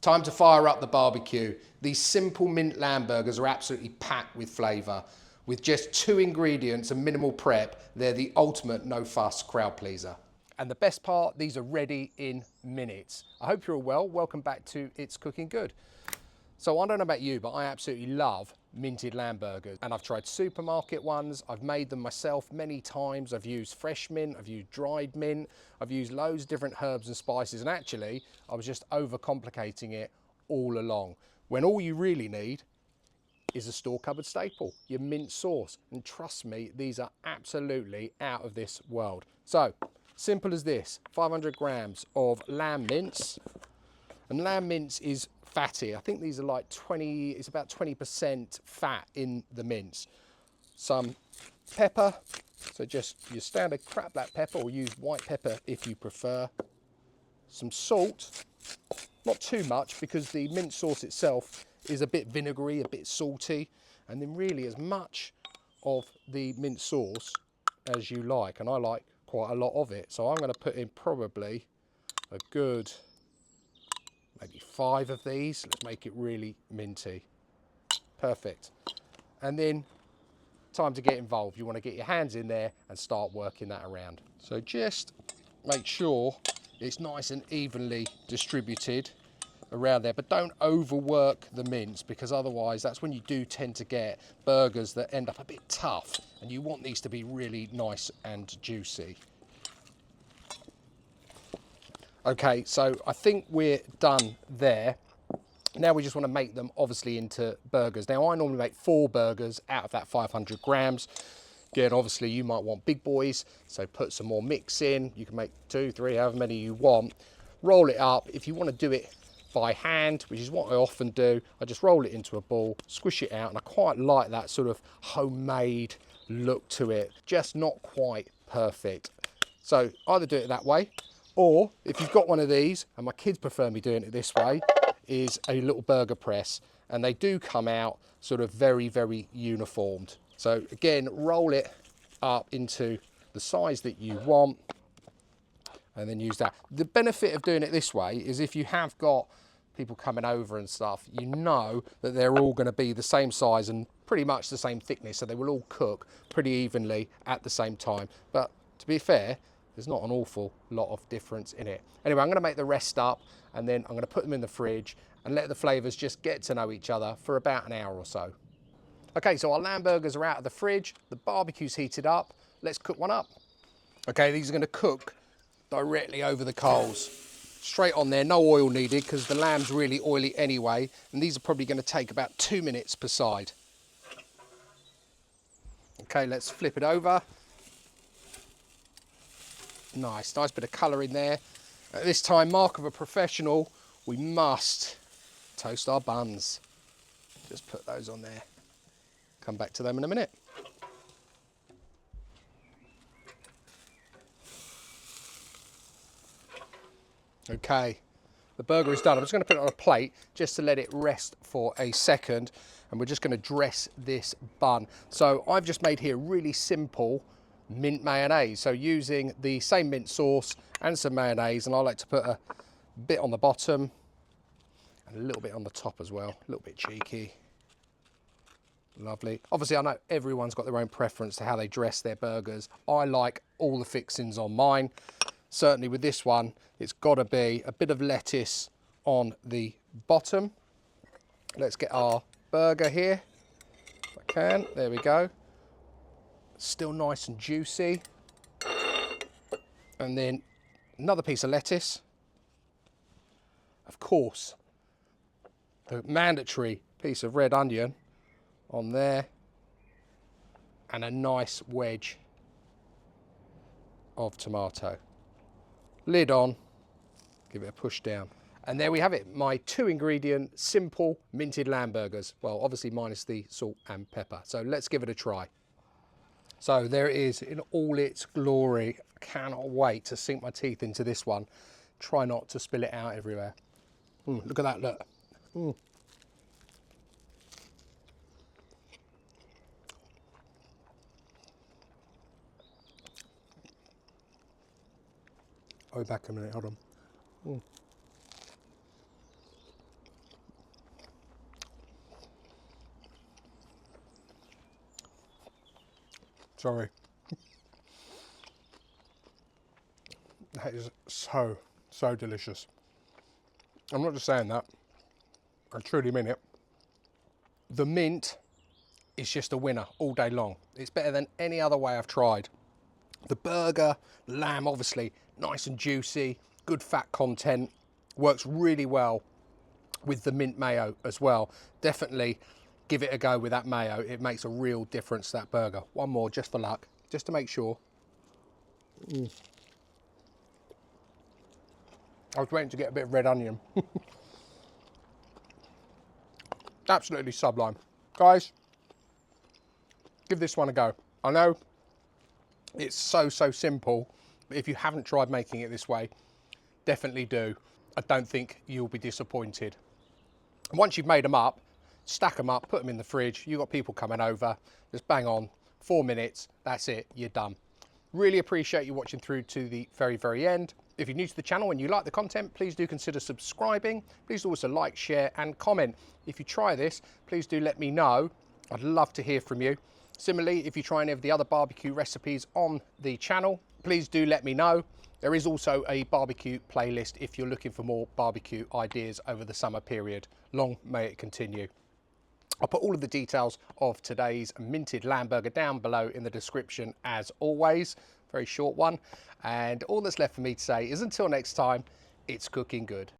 Time to fire up the barbecue. These simple mint lamb burgers are absolutely packed with flavour. With just 2 ingredients and minimal prep, they're the ultimate no-fuss crowd pleaser. And the best part, these are ready in minutes. I hope you're all well. Welcome back to It's Cooking Good. So I don't know about you, but I absolutely love minted lamb burgers. And I've tried supermarket ones. I've made them myself many times. I've used fresh mint, I've used dried mint. I've used loads of different herbs and spices. And actually, I was just overcomplicating it all along. When all you really need is a store cupboard staple, your mint sauce. And trust me, these are absolutely out of this world. So, simple as this, 500 grams of lamb mince. And lamb mince is fatty. I think these are like 20, it's about 20% fat in the mince. Some pepper, so just your standard cracked black pepper, or use white pepper if you prefer. Some salt, not too much because the mint sauce itself is a bit vinegary, a bit salty, and then really as much of the mint sauce as you like, and I like quite a lot of it. So I'm going to put in probably a good maybe 5 of these. Let's make it really minty. Perfect. And then time to get involved. You want to get your hands in there and start working that around. So just make sure it's nice and evenly distributed around there, but don't overwork the mince, because otherwise that's when you do tend to get burgers that end up a bit tough, and you want these to be really nice and juicy. Okay, so I think we're done there. Now we just want to make them obviously into burgers. Now I normally make 4 burgers out of that 500 grams. Again, obviously you might want big boys, so put some more mix in. You can make 2, 3, however many you want. Roll it up. If you want to do it by hand, which is what I often do, I just roll it into a ball, squish it out, and I quite like that sort of homemade look to it. Just not quite perfect. So either do it that way, or if you've got one of these, and my kids prefer me doing it this way, is a little burger press. And they do come out sort of very, very uniformed. So again, roll it up into the size that you want, and then use that. The benefit of doing it this way is if you have got people coming over and stuff, you know that they're all going to be the same size and pretty much the same thickness, so they will all cook pretty evenly at the same time. But to be fair, there's not an awful lot of difference in it. Anyway, I'm going to make the rest up, and then I'm going to put them in the fridge and let the flavours just get to know each other for about an hour or so. Okay, so our lamb burgers are out of the fridge, the barbecue's heated up, let's cook one up. Okay, these are going to cook directly over the coals. Straight on there, no oil needed because the lamb's really oily anyway, and these are probably going to take about 2 minutes per side. Okay, let's flip it over. Nice bit of colour in there. At this time, mark of a professional, we must toast our buns. Just put those on there. Come back to them in a minute. Okay, the burger is done. I'm just going to put it on a plate just to let it rest for a second, and we're just going to dress this bun. So I've just made here really simple mint mayonnaise. So using the same mint sauce and some mayonnaise, and I like to put a bit on the bottom and a little bit on the top as well. A little bit cheeky. Lovely. Obviously, I know everyone's got their own preference to how they dress their burgers. I like all the fixings on mine. Certainly with this one, it's got to be a bit of lettuce on the bottom. Let's get our burger here, if I can. There we go. Still nice and juicy. And then another piece of lettuce. Of course, the mandatory piece of red onion on there, and a nice wedge of tomato. Lid on, give it a push down. And there we have it, my 2 ingredient, simple minted lamb burgers. Well, obviously minus the salt and pepper. So let's give it a try. So there it is in all its glory. Cannot wait to sink my teeth into this one. Try not to spill it out everywhere. Look at that, look. I'll be back in a minute, hold on. Sorry. That is so, so delicious. I'm not just saying that. I truly mean it. The mint is just a winner all day long. It's better than any other way I've tried. The burger, lamb obviously, nice and juicy, good fat content, works really well with the mint mayo as well. Definitely give it a go with that mayo. It makes a real difference to that burger. One more just for luck, just to make sure. I was waiting to get a bit of red onion. Absolutely sublime. Guys, give this one a go. I know it's so simple, but if you haven't tried making it this way, definitely do. I don't think you'll be disappointed. Once you've made them up, stack them up, put them in the fridge. You've got people coming over, just bang on, 4 minutes, that's it, you're done. Really appreciate you watching through to the very end. If you're new to the channel and you like the content, please do consider subscribing. Please also like, share and comment. If you try this, please do let me know. I'd love to hear from you. Similarly, if you try any of the other barbecue recipes on the channel, please do let me know. There is also a barbecue playlist if you're looking for more barbecue ideas over the summer period. Long may it continue. I'll put all of the details of today's minted lamb burger down below in the description as always. Very short one. And all that's left for me to say is until next time, it's cooking good.